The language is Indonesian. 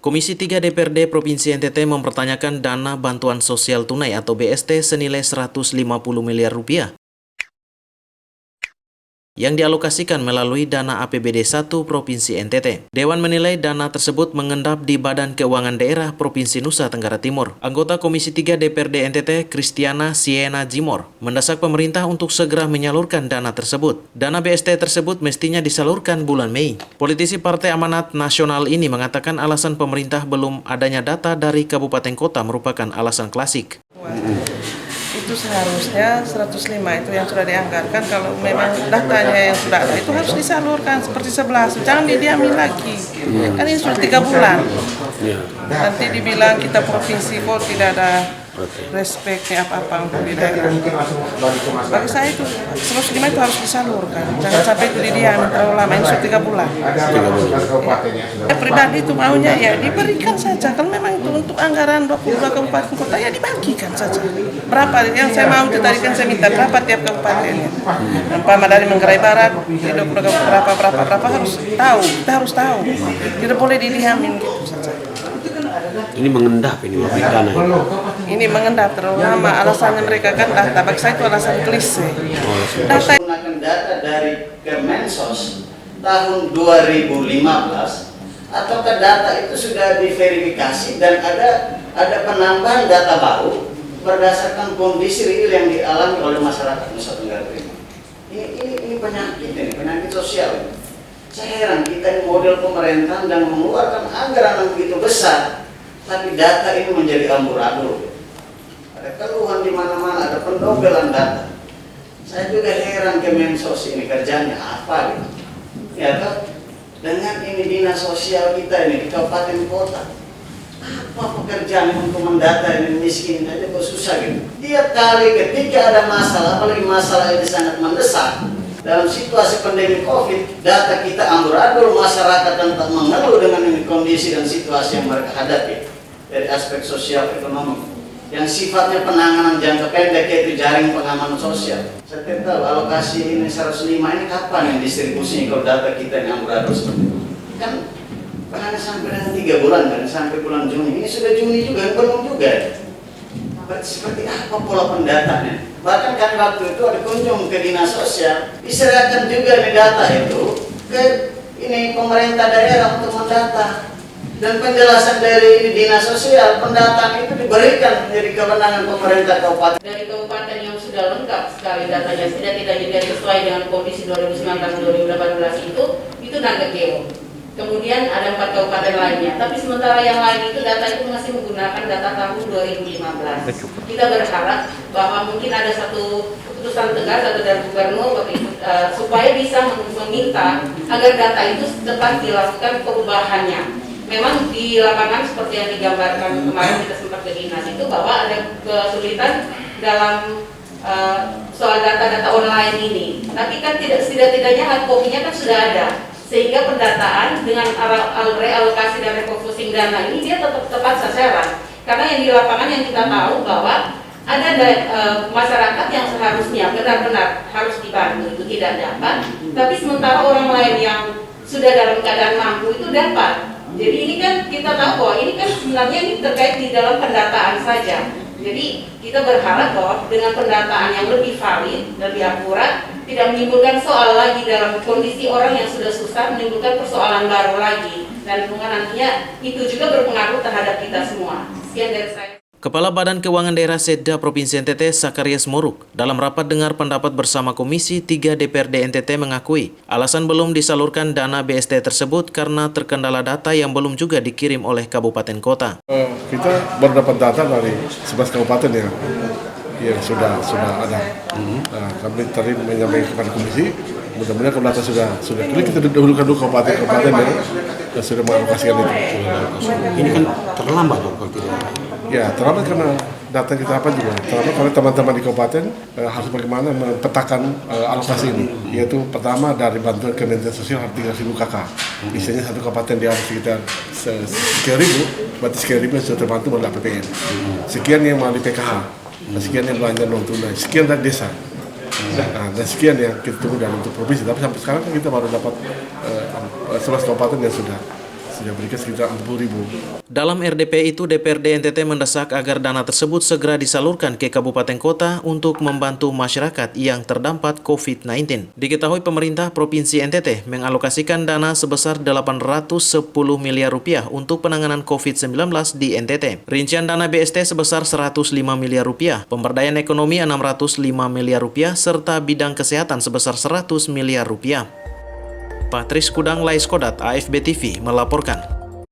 Komisi 3 DPRD Provinsi NTT mempertanyakan dana bantuan sosial tunai atau BST senilai 150 miliar rupiah yang dialokasikan melalui dana APBD 1 Provinsi NTT. Dewan menilai dana tersebut mengendap di Badan Keuangan Daerah Provinsi Nusa Tenggara Timur. Anggota Komisi 3 DPRD NTT, Christiana Siena Jimor, mendesak pemerintah untuk segera menyalurkan dana tersebut. Dana BST tersebut mestinya disalurkan bulan Mei. Politisi Partai Amanat Nasional ini mengatakan alasan pemerintah belum adanya data dari kabupaten kota merupakan alasan klasik. Itu seharusnya 105 itu yang sudah dianggarkan. Kalau memang datanya yang sudah ada itu harus disalurkan seperti 11, jangan didiamin lagi. Kan ini sudah 3 bulan. Nanti dibilang kita provinsi kok tidak ada respeknya apa-apa untuk di daerah. Bagi saya itu 105 itu harus disalurkan, jangan sampai itu didiamin terlalu lama. Ini sudah 3 bulan. Ya, pribadi itu maunya ya diberikan saja. Kalau memang itu untuk anggaran 22 kabupaten kota ya dibagikan saja. Berapa yang saya mau itu tadi kan saya minta berapa tiap kabupatennya. Umpama dari Manggarai Barat, di 22 kabupaten berapa harus tahu. Kita harus tahu. Tidak boleh didiamin gitu saja. Ini mengendap ini dana. Ini mengendap terlalu lama. Alasannya mereka kan data. Bagi saya itu alasan klise. Data Menggunakan data dari Kemensos tahun 2015 ataukah data itu sudah diverifikasi dan ada penambahan data baru berdasarkan kondisi real yang dialami oleh masyarakat Nusa Tenggara Timur. Ini penyakit sosial. Saya heran kita ini model pemerintahan dan mengeluarkan anggaran yang begitu besar, tapi data ini menjadi amburadul. Ada keluhan di mana-mana, ada pendobelan data. Saya juga heran Kemensos ini kerjanya apa gitu. Ya kan? Dengan ini dinas sosial kita ini di kabupaten kota. Apa pekerjaan untuk mendata ini miskin aja kok susah gitu. Tiap kali ketika ada masalah, apalagi masalah ini sangat mendesak, dalam situasi pandemi COVID, data kita amburadul, masyarakat tetap mengeluh dengan ini kondisi dan situasi yang mereka hadapi dari aspek sosial ekonomi yang sifatnya penanganan jangka pendek, yaitu jaring pengamanan sosial. Saya tidak tahu alokasi ini 105 ini kapan yang distribusinya kalau data kita yang amburadul seperti itu. Kan hanya sampai dengan 3 bulan kan, sampai bulan Juni. Ini sudah Juni juga, belum juga. Seperti apa pola pendatanya? Bahkan kan waktu itu ada kunjung ke dinas sosial, diserahkan juga nih data itu ke ini pemerintah daerah untuk mendata. Dan penjelasan dari dinas sosial, pendataan itu diberikan menjadi kewenangan pemerintah kabupaten. Dari kabupaten yang sudah lengkap sekali datanya, tidak sesuai dengan kondisi 2019-2018 itu Nagakeo. Kemudian ada 4 kabupaten lainnya, tapi sementara yang lain itu data itu masih menggunakan data tahun 2015. Kita berharap bahwa mungkin ada satu keputusan tegas atau dari gubernur supaya bisa meminta agar data itu cepat dilakukan perubahannya. Memang di lapangan seperti yang digambarkan kemarin kita sempat ke dinas itu bahwa ada kesulitan dalam soal data-data online ini. Tapi kan tidak-tidaknya hard copy-nya kan sudah ada. Sehingga pendataan dengan realokasi dan refocusing dana ini dia tetap tepat sasaran. Karena yang di lapangan yang kita tahu bahwa ada masyarakat yang seharusnya benar-benar harus dibantu itu tidak dapat, tapi sementara orang lain yang sudah dalam keadaan mampu itu dapat. Jadi ini kan kita tahu bahwa ini kan sebenarnya ini terkait di dalam pendataan saja. Jadi kita berharap bahwa dengan pendataan yang lebih valid, lebih akurat, tidak menimbulkan soal lagi dalam kondisi orang yang sudah susah, menimbulkan persoalan baru lagi. Dan nantinya itu juga berpengaruh terhadap kita semua. Sekian dari saya. Kepala Badan Keuangan Daerah Setda Provinsi NTT, Sakarias Moruk, dalam rapat dengar pendapat bersama Komisi 3 DPRD NTT mengakui alasan belum disalurkan dana BST tersebut karena terkendala data yang belum juga dikirim oleh kabupaten kota. Kita baru dapat data dari 11 kabupaten yang sudah ada. Nah, kami tadi menyampaikan kepada komisi, mudah-mudahan kalau data sudah clear, kita dahulukan dulu kabupaten yang sudah mengalokasikan itu. Ini kan terlambat dong kalau tidak. Ya, terlambat karena data kita apa juga. Terlambat karena teman-teman di kabupaten harus bagaimana mempetakan alokasi ini. Yaitu pertama dari bantuan Kementerian Sosial 3.000 KK. Misalnya satu kabupaten dia ada sekitar 3.000, berarti 3.000 yang sudah terbantu melalui APBN. Sekian yang melalui PKH, sekian yang belanja non tunai, sekian dari desa. Nah, dan sekian yang kita tunggu dalam untuk provinsi. Tapi sampai sekarang kan kita baru dapat 11 kabupaten yang sudah sudah berikan sekitar 40.000. Dalam RDP itu, DPRD NTT mendesak agar dana tersebut segera disalurkan ke kabupaten kota untuk membantu masyarakat yang terdampak COVID-19. Diketahui pemerintah Provinsi NTT mengalokasikan dana sebesar 810 miliar rupiah untuk penanganan COVID-19 di NTT. Rincian dana BST sebesar 105 miliar rupiah, pemberdayaan ekonomi 605 miliar rupiah, serta bidang kesehatan sebesar 100 miliar rupiah. Patris Kudang, Lais Kodat, AFB TV melaporkan.